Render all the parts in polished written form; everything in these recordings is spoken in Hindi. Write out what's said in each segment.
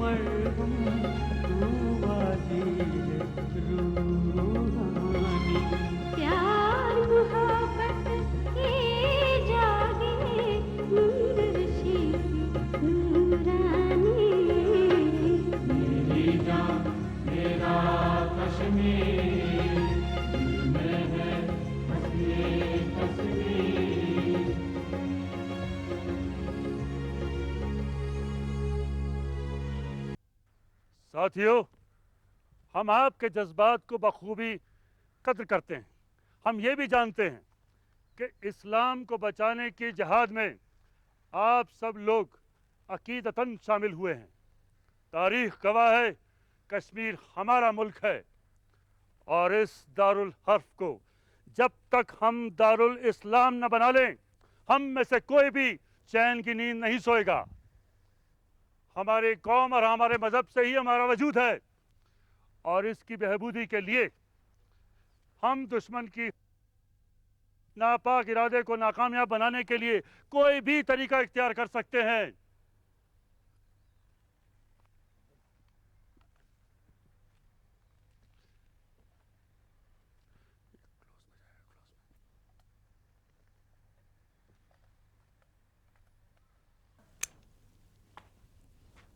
मरहम तू वाली रूहानी। प्यार मोहब्बत की जागे मुंदरशी नूरानी। मेरी जान मेरा कश्मीर, दिल में है बस ये तस्वीर। साथियों, हम आपके जज्बात को बखूबी कद्र करते हैं। हम ये भी जानते हैं कि इस्लाम को बचाने की जहाद में आप सब लोग अकीदतन शामिल हुए हैं। तारीख गवाह है, कश्मीर हमारा मुल्क है और इस दारुल हर्फ को जब तक हम दारुल इस्लाम न बना लें, हम में से कोई भी चैन की नींद नहीं सोएगा। हमारे कौम और हमारे मज़हब से ही हमारा वजूद है और इसकी बहबूदी के लिए हम दुश्मन की नापाक इरादे को नाकामयाब बनाने के लिए कोई भी तरीका इख्तियार कर सकते हैं।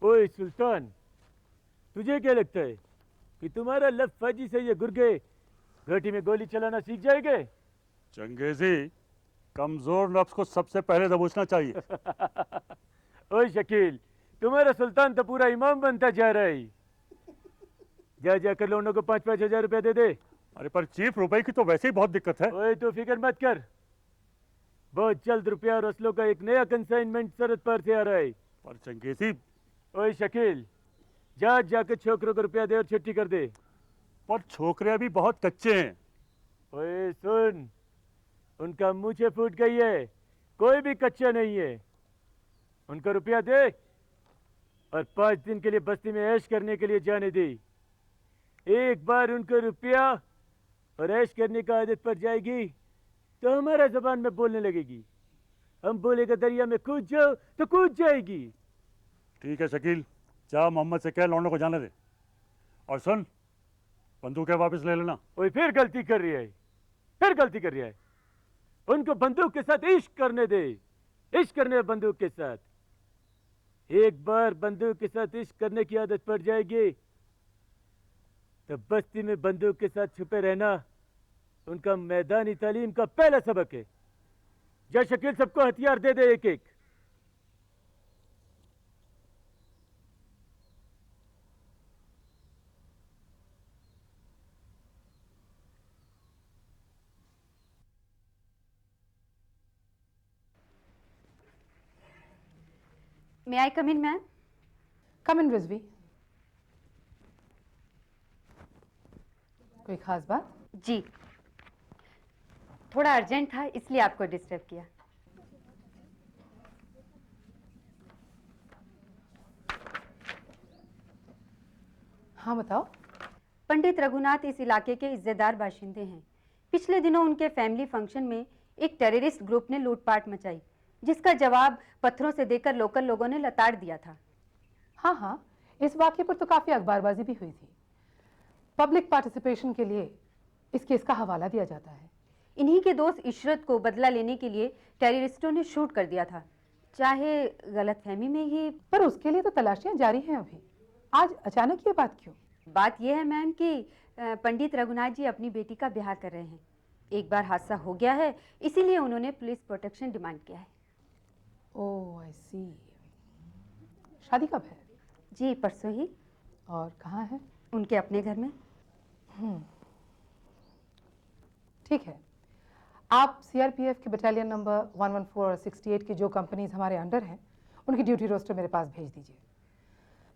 ओए सुल्तान, तुझे क्या लगता है कि तुम्हारा लफ्फाजी से ये गुर्गे घाटी में गोली चलाना सीख जाएंगे? चंगेजी, कमजोर नफ्स को सबसे पहले दबोचना चाहिए। ओए शकील, तुम्हारा सुल्तान तो पूरा इमाम बनता जा रहा है। जा जाकर लोगों को 5-5 हजार रुपया दे दे। अरे पर चीफ, रुपए की तो वैसे ही बहुत दिक्कत है। ओए तो फिक्र मत कर, बहुत जल्द रुपया और असलों का एक नया कंसाइनमेंट सरहद पार से आ रहा है। पर चंगेजी, ओए शकील, जा जाकर छोकरों को रुपया दे और छुट्टी कर दे। पर छोकरे अभी बहुत कच्चे हैं। ओए सुन, उनका मुँह फूट गई है, कोई भी कच्चा नहीं है। उनको रुपया दे और 5 दिन के लिए बस्ती में ऐश करने के लिए जाने दे। एक बार उनको रुपया और ऐश करने का आदत पड़ जाएगी तो हमारा जबान में बोलने लगेगी। हम बोलेगा दरिया में कूद जाओ तो कूद जाएगी। ठीक है शकील, जा मोहम्मद से कह लौंडों को जाने दे। और सुन, बंदूकें वापस ले लेना। ओए फिर गलती कर रही है, फिर गलती कर रही है। उनको बंदूक के साथ इश्क करने दे, इश्क करने दे बंदूक के साथ। एक बार बंदूक के साथ इश्क करने की आदत पड़ जाएगी तो बस्ती में बंदूक के साथ छुपे रहना उनका मैदानी तालीम का पहला सबक है। जा शकील, सबको हथियार दे दे एक एक। May I come in, ma'am? कम इन रिजवी। कोई खास बात? जी, थोड़ा अर्जेंट था इसलिए आपको डिस्टर्ब किया। हाँ बताओ। पंडित रघुनाथ इस इलाके के इज्जतदार बाशिंदे हैं। पिछले दिनों उनके फैमिली फंक्शन में एक टेररिस्ट ग्रुप ने लूटपाट मचाई, जिसका जवाब पत्थरों से देकर लोकल लोगों ने लताड़ दिया था। हाँ हाँ, इस वाक़ये पर तो काफ़ी अखबारबाजी भी हुई थी। पब्लिक पार्टिसिपेशन के लिए इस केस का हवाला दिया जाता है। इन्हीं के दोस्त इशरत को बदला लेने के लिए टेररिस्टों ने शूट कर दिया था, चाहे गलतफहमी में ही। पर उसके लिए तो तलाशियां जारी हैं अभी। आज अचानक ये बात क्यों? बात यह है मैम कि पंडित रघुनाथ जी अपनी बेटी का ब्याह कर रहे हैं। एक बार हादसा हो गया है, इसीलिए उन्होंने पुलिस प्रोटेक्शन डिमांड किया है। ओह आई सी। शादी कब है? जी परसों ही। और कहाँ है? उनके अपने घर में। ठीक है, आप सीआरपीएफ के बटालियन नंबर 114 और 68 की जो कंपनीज हमारे अंडर हैं उनकी ड्यूटी रोस्टर मेरे पास भेज दीजिए।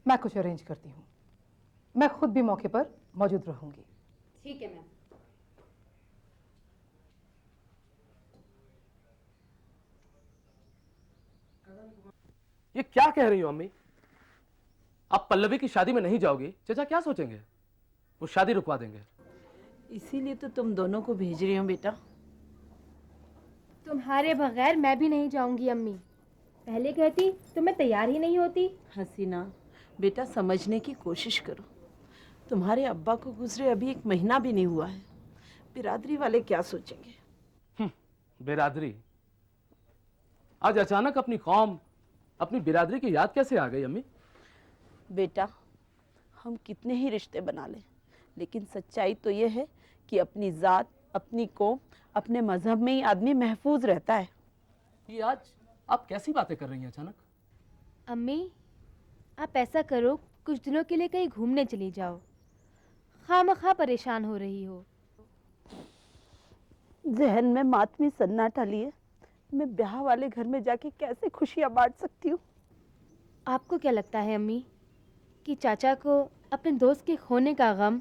मैं कुछ अरेंज करती हूँ। मैं खुद भी मौके पर मौजूद रहूँगी। ठीक है मैम। ये क्या कह रही हो अम्मी? आप पल्लवी की शादी में नहीं जाओगी, चाचा क्या सोचेंगे? वो शादी रुकवा देंगे। इसीलिए तो तुम दोनों को भेज रही हूँ बेटा। तुम्हारे बगैर मैं भी नहीं जाऊंगी अम्मी। पहले कहती तो मैं तैयार ही नहीं होती। हसीना, बेटा समझने की कोशिश करो। तुम्हारे अब्बा को गुजरे अभी 1 महीना भी नहीं हुआ है। बिरादरी वाले क्या सोचेंगे? बिरादरी? आज अचानक अपनी कौम, अपनी बिरादरी की याद कैसे आ गई अम्मी? बेटा, हम कितने ही रिश्ते बना लें, लेकिन सच्चाई तो ये है कि अपनी ज़ात, अपनी कौम, अपने मजहब में ही आदमी महफूज रहता है। ये आज आप कैसी बातें कर रही हैं अचानक? अम्मी, आप ऐसा करो, कुछ दिनों के लिए कहीं घूमने चली जाओ। खामखा परेशान हो रही हो। जहन में मातमी सन्नाटा लिए मैं ब्याह वाले घर में जाके कैसे खुशियां बांट सकती हूँ? आपको क्या लगता है अम्मी कि चाचा को अपने दोस्त के खोने का गम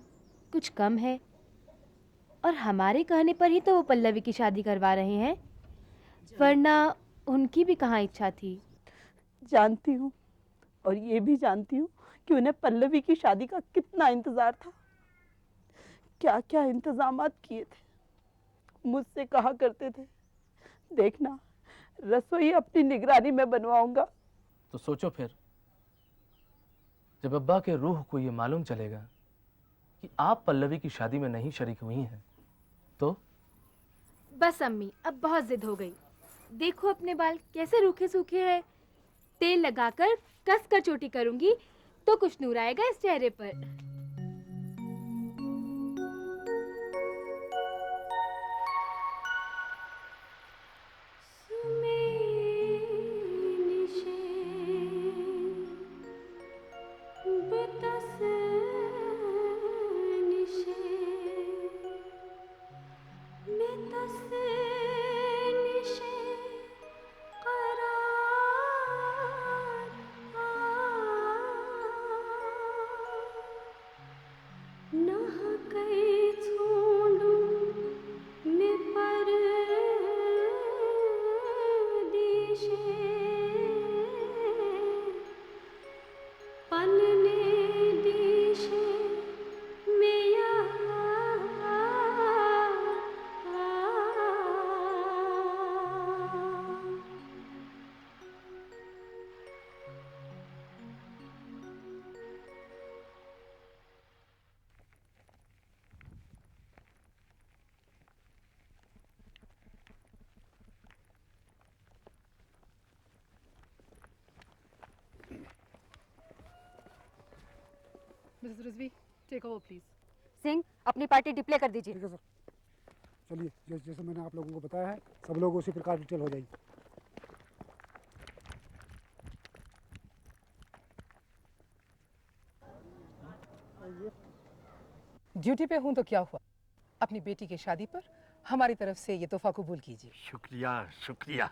कुछ कम है? और हमारे कहने पर ही तो वो पल्लवी की शादी करवा रहे हैं, वरना उनकी भी कहाँ इच्छा थी। जानती हूँ, और ये भी जानती हूँ कि उन्हें पल्लवी की शादी का कितना इंतजार था। क्या क्या इंतजामात किए थे। मुझसे कहा करते थे, देखना रसोई अपनी निगरानी में बनवाऊंगा। तो सोचो फिर, जब अब्बा के रूह को ये मालूम चलेगा कि आप पल्लवी की शादी में नहीं शरीक हुई हैं, तो? बस अम्मी, अब बहुत जिद हो गई। देखो अपने बाल कैसे रूखे सूखे हैं। तेल लगाकर कस कर चोटी करूंगी तो कुछ नूर आएगा इस चेहरे पर। Mrs Rizvi, take over please. Singh, अपनी पार्टी डिप्ले कर दीजिए। ठीक है सर, चलिए जैसे मैंने आप लोगों को बताया है, सब लोग उसी प्रकार डिटेल हो जाएगी। ड्यूटी पे हूं तो क्या हुआ, अपनी बेटी की शादी पर हमारी तरफ से ये तोहफा कबूल कीजिए। शुक्रिया शुक्रिया।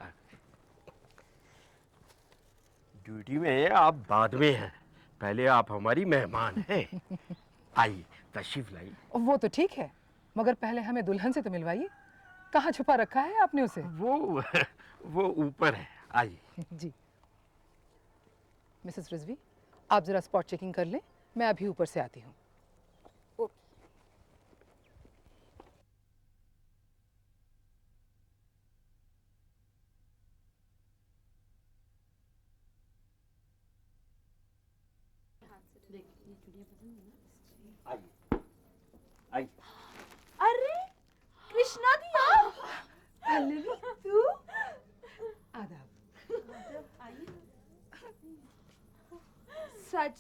ड्यूटी में आप बाद में हैं, पहले आप हमारी मेहमान हैं। आइए, तशरीफ लाइए। वो तो ठीक है, मगर पहले हमें दुल्हन से तो मिलवाइए। कहाँ छुपा रखा है आपने उसे? वो ऊपर है, आइए। जी। मिसेस रिजवी, आप जरा स्पॉट चेकिंग कर लें, मैं अभी ऊपर से आती हूँ। आइए। अरे कृष्णा दी आप। पल्लवी, तू? आदाब। सच,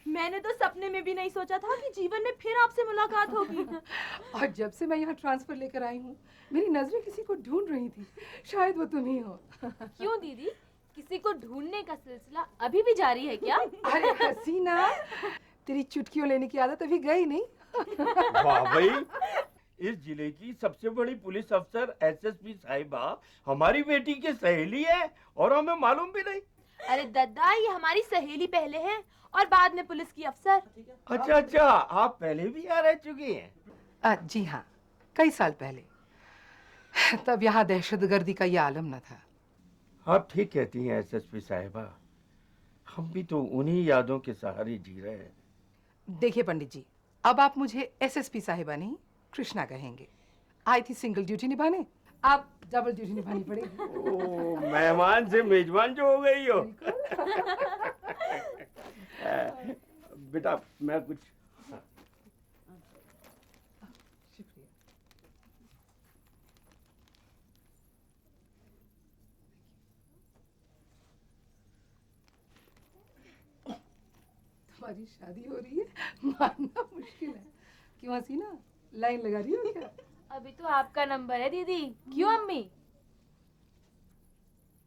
मैंने तो सपने में भी नहीं सोचा था कि जीवन में फिर आपसे मुलाकात होगी। और जब से मैं यहाँ ट्रांसफर लेकर आई हूँ, मेरी नजरें किसी को ढूंढ रही थी, शायद वो तुम ही हो। क्यों दीदी, किसी को ढूंढने का सिलसिला अभी भी जारी है क्या? अरे हसीना, तेरी चुटकियों लेने की आदत अभी गई नहीं। वाह भाई, इस जिले की सबसे बड़ी पुलिस अफसर एसएसपी साहिबा हमारी बेटी की सहेली है और हमें मालूम भी नहीं। अरे दद्दा, ये हमारी सहेली पहले है और बाद में पुलिस की अफसर। अच्छा, आप पहले भी यहाँ रह चुकी हैं? जी हाँ, कई साल पहले। तब यहाँ दहशतगर्दी का ये आलम न था। आप ठीक कहती हैं एसएसपी साहिबा, हम भी तो उन्हीं यादों के सहारे जी रहे हैं। देखिए पंडित जी, अब आप मुझे एसएसपी साहिबा नहीं, कृष्णा कहेंगे। आई थी सिंगल ड्यूटी निभाने, आप डबल ड्यूटी निभानी पड़ेगी। ओ, मेहमान से मेजबान जो हो गई हो। बेटा मैं कुछ शुक्रिया। तुम्हारी शादी हो रही है, मानना मुश्किल है। क्यों हसीना, लाइन लगा रही हो क्या? अभी तो आपका नंबर है दीदी। क्यों अम्मी?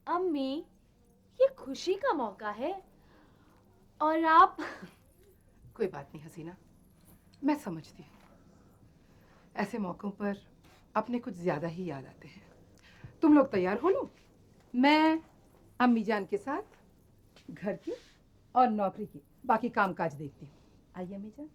अम्मी, ये खुशी का मौका है और आप कोई बात नहीं हसीना, मैं समझती हूँ। ऐसे मौकों पर अपने कुछ ज्यादा ही याद आते हैं। तुम लोग तैयार हो लो, मैं अम्मी जान के साथ घर की और नौकरी की बाकी कामकाज देखती हूँ। आइए अम्मी जान।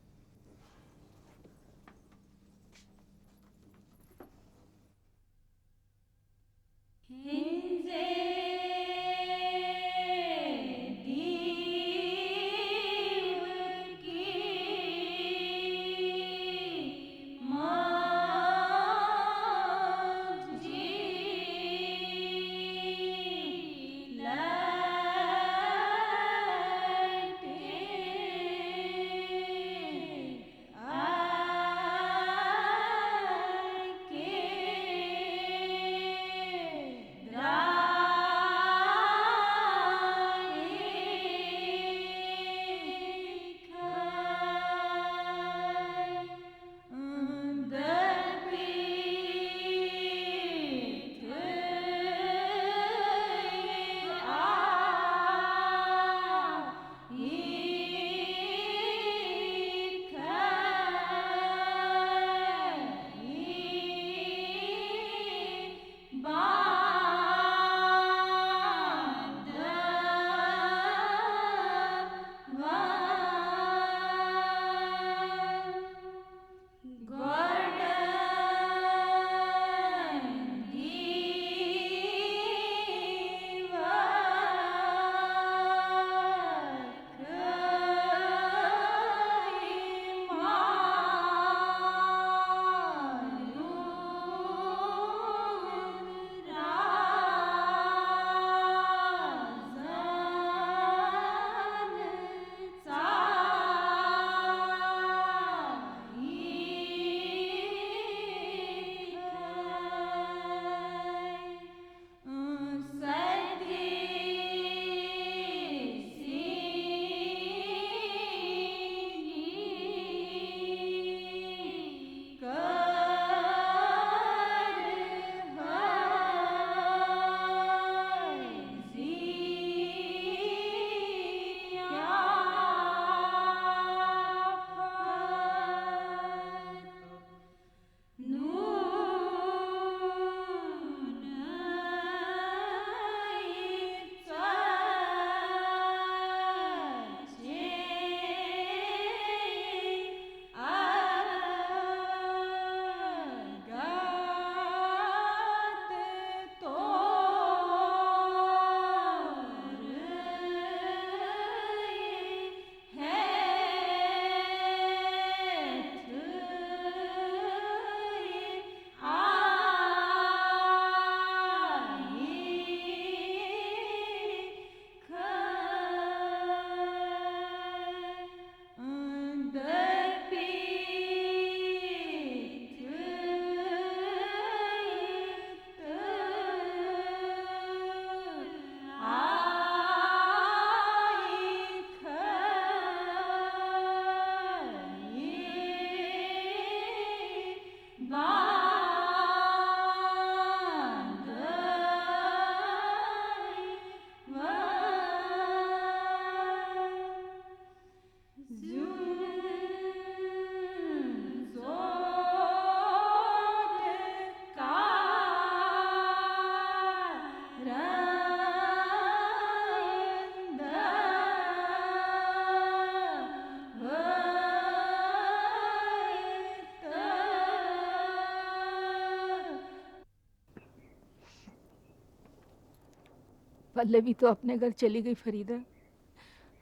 पल्लवी तो अपने घर चली गई फरीदा।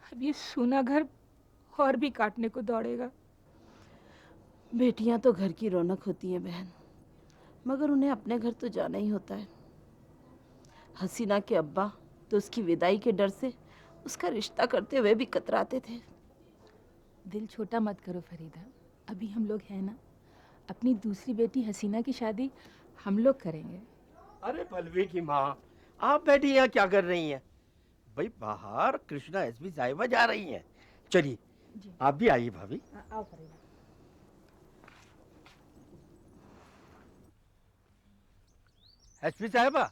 अब ये सूना घर और भी काटने को दौड़ेगा। बेटियां तो घर की रौनक होती हैं बहन, मगर उन्हें अपने घर तो जाना ही होता है। हसीना के अब्बा तो उसकी विदाई के डर से उसका रिश्ता करते हुए भी कतराते थे। दिल छोटा मत करो फरीदा, अभी हम लोग हैं ना। अपनी दूसरी बेटी हसीना की शादी हम लोग करेंगे। अरे पल्लवी की माँ, आप बैठी यहाँ क्या कर रही हैं? भाई बाहर कृष्णा एसपी साहिबा जा रही हैं। चलिए आप भी आइए भाभी। आओ फरीदा। एसपी साहिबा,